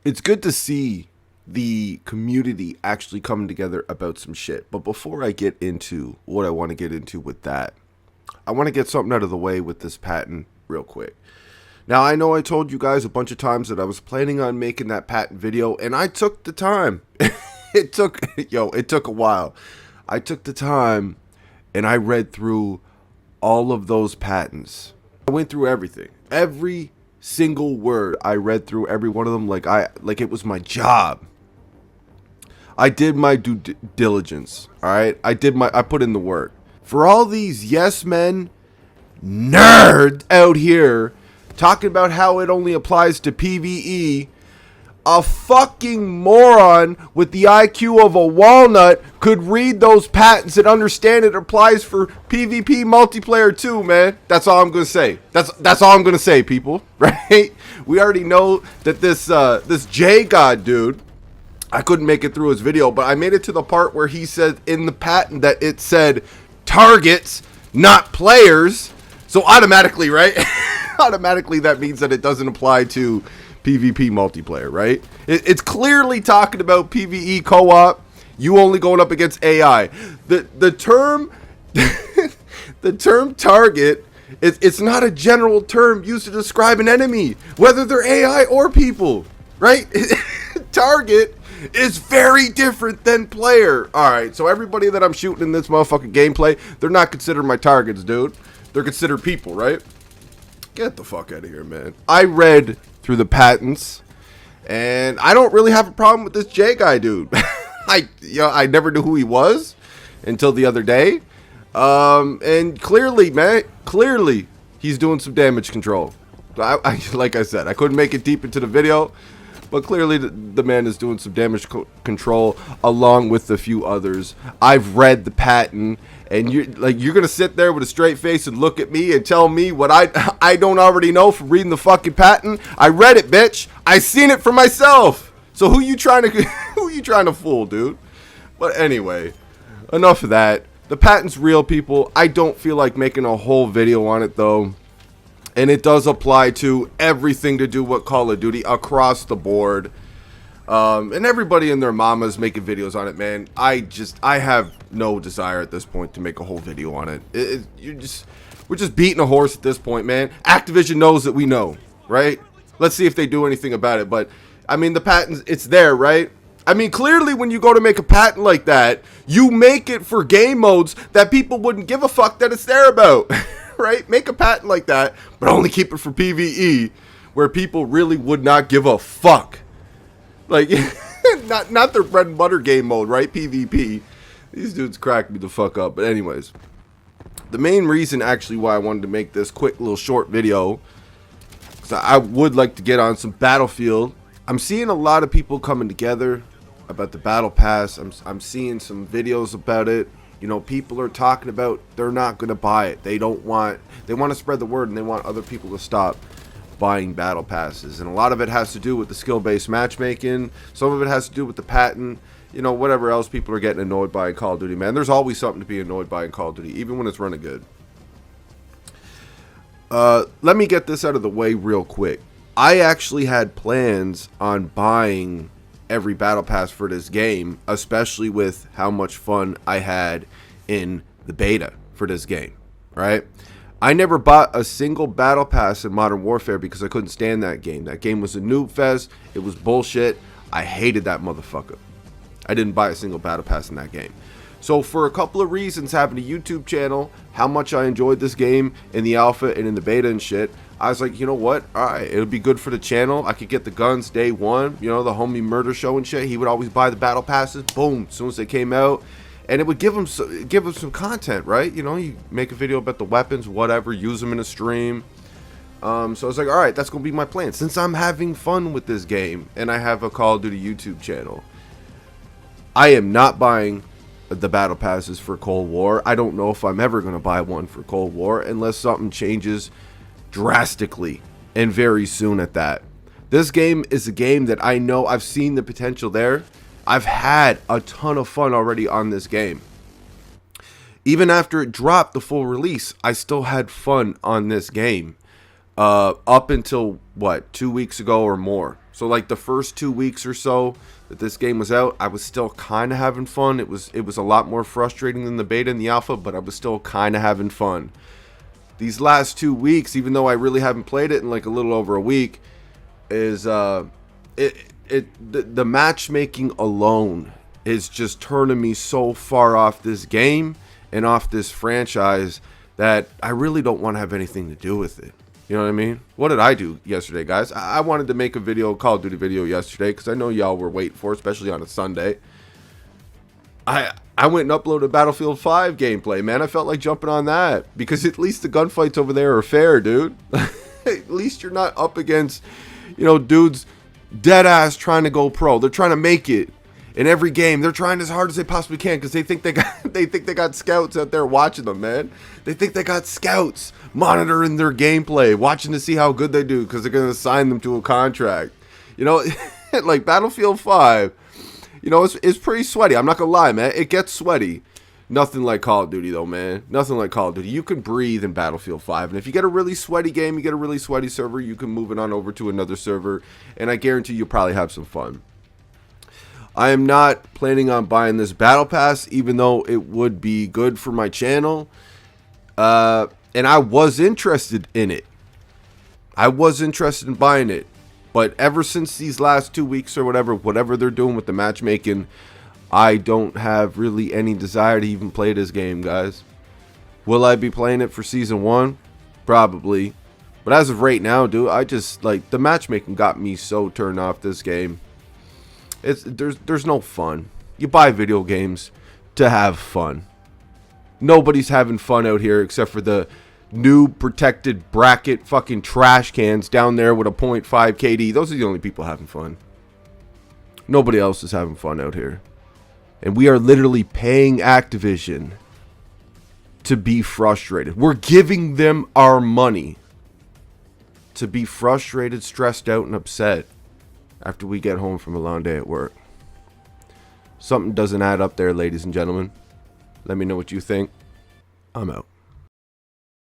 it's good to see the community actually coming together about some shit. But before I get into what I want to get into with that, I want to get something out of the way with this patent real quick. Now, I know I told you guys a bunch of times that I was planning on making that patent video, and I took the time. it took a while. I took the time, and I read through all of those patents. I went through everything. Every single word I read through every one of them like it was my job. I did my due diligence, all right? I put in the work. For all these yes men nerds out here talking about how it only applies to PvE, a fucking moron with the IQ of a walnut could read those patents and understand it applies for PvP multiplayer too, man. That's all I'm gonna say. That's all I'm gonna say, people. Right? We already know that this J God dude, I couldn't make it through his video, but I made it to the part where he said in the patent that it said targets, not players. So automatically, right? Automatically that means that it doesn't apply to PvP multiplayer, right? It's clearly talking about PvE co-op. You only going up against AI. The term the term target, it's not a general term used to describe an enemy, whether they're AI or people, right? Target is very different than player. All right, so everybody that I'm shooting in this motherfucking gameplay, they're not considered my targets, dude. They're considered people, right? Get the fuck out of here, man. I read through the patents, and I don't really have a problem with this J guy, dude. I never knew who he was until the other day. And clearly, man, he's doing some damage control. Like I said, I couldn't make it deep into the video, but clearly the man is doing some damage control along with a few others. I've read the patent, and you're gonna sit there with a straight face and look at me and tell me what I don't already know from reading the fucking patent. I read it, bitch. I seen it for myself. So who you trying to fool, dude? But anyway, enough of that. The patent's real, people. I don't feel like making a whole video on it though. And it does apply to everything to do with Call of Duty across the board. And everybody and their mamas making videos on it, man. I have no desire at this point to make a whole video on it. We're just beating a horse at this point, man. Activision knows that we know, right? Let's see if they do anything about it. But, I mean, the patent, it's there, right? I mean, clearly when you go to make a patent like that, you make it for game modes that people wouldn't give a fuck that it's there about. Right? Make a patent like that, but only keep it for PvE, where people really would not give a fuck. Like, not their bread and butter game mode, right? PvP. These dudes crack me the fuck up. But anyways, the main reason actually why I wanted to make this quick little short video, because I would like to get on some Battlefield. I'm seeing a lot of people coming together about the Battle Pass. I'm seeing some videos about it. You know, people are talking about they're not going to buy it. They want to spread the word, and they want other people to stop buying battle passes. And a lot of it has to do with the skill-based matchmaking. Some of it has to do with the patent. You know, whatever else people are getting annoyed by in Call of Duty, man. There's always something to be annoyed by in Call of Duty, even when it's running good. Let me get this out of the way real quick. I actually had plans on buying every battle pass for this game, especially with how much fun I had in the beta for this game, right? I never bought a single battle pass in Modern Warfare because I couldn't stand that game. That game was a noob fest. It was bullshit. I hated that motherfucker. I didn't buy a single battle pass in that game. So for a couple of reasons, having a YouTube channel, how much I enjoyed this game in the alpha and in the beta and shit, I was like, you know what? All right, it'll be good for the channel. I could get the guns day one. You know, the homie Murder Show and shit. He would always buy the battle passes. Boom, as soon as they came out. And it would give him some content, right? You know, you make a video about the weapons, whatever, use them in a stream. So I was like, all right, that's going to be my plan. Since I'm having fun with this game and I have a Call of Duty YouTube channel, I am not buying the battle passes for Cold War. I don't know if I'm ever going to buy one for Cold War unless something changes drastically and very soon at that. This game is a game that I know I've seen the potential there. I've had a ton of fun already on this game. Even after it dropped the full release, I still had fun on this game. Up until, what, 2 weeks ago or more. So like the first 2 weeks or so that this game was out, I was still kind of having fun. It was a lot more frustrating than the beta and the alpha, but I was still kind of having fun. These last 2 weeks, even though I really haven't played it in like a little over a week, is the matchmaking alone is just turning me so far off this game and off this franchise that I really don't want to have anything to do with it. You know what I mean? What did I do yesterday, guys? I wanted to make a video, Call of Duty video yesterday, because I know y'all were waiting for it, especially on a Sunday. I went and uploaded Battlefield 5 gameplay, man. I felt like jumping on that, because at least the gunfights over there are fair, dude. At least you're not up against, you know, dudes dead ass trying to go pro. They're trying to make it. In every game, they're trying as hard as they possibly can because they think they got scouts out there watching them, man. They think they got scouts monitoring their gameplay, watching to see how good they do because they're going to assign them to a contract. You know, like Battlefield 5, you know, it's pretty sweaty. I'm not going to lie, man. It gets sweaty. Nothing like Call of Duty, though, man. Nothing like Call of Duty. You can breathe in Battlefield 5. And if you get a really sweaty game, you get a really sweaty server, you can move it on over to another server. And I guarantee you'll probably have some fun. I am not planning on buying this Battle Pass, even though it would be good for my channel. And I was interested in it. I was interested in buying it. But ever since these last 2 weeks or whatever they're doing with the matchmaking, I don't have really any desire to even play this game, guys. Will I be playing it for Season 1? Probably. But as of right now, dude, I just, like, the matchmaking got me so turned off this game. There's no fun. You buy video games to have fun. Nobody's having fun out here except for the new protected bracket fucking trash cans down there with a 0.5 KD. Those are the only people having fun. Nobody else is having fun out here. And we are literally paying Activision to be frustrated. We're giving them our money to be frustrated, stressed out, and upset after we get home from a long day at work. Something doesn't add up there, ladies and gentlemen. Let me know what you think. I'm out.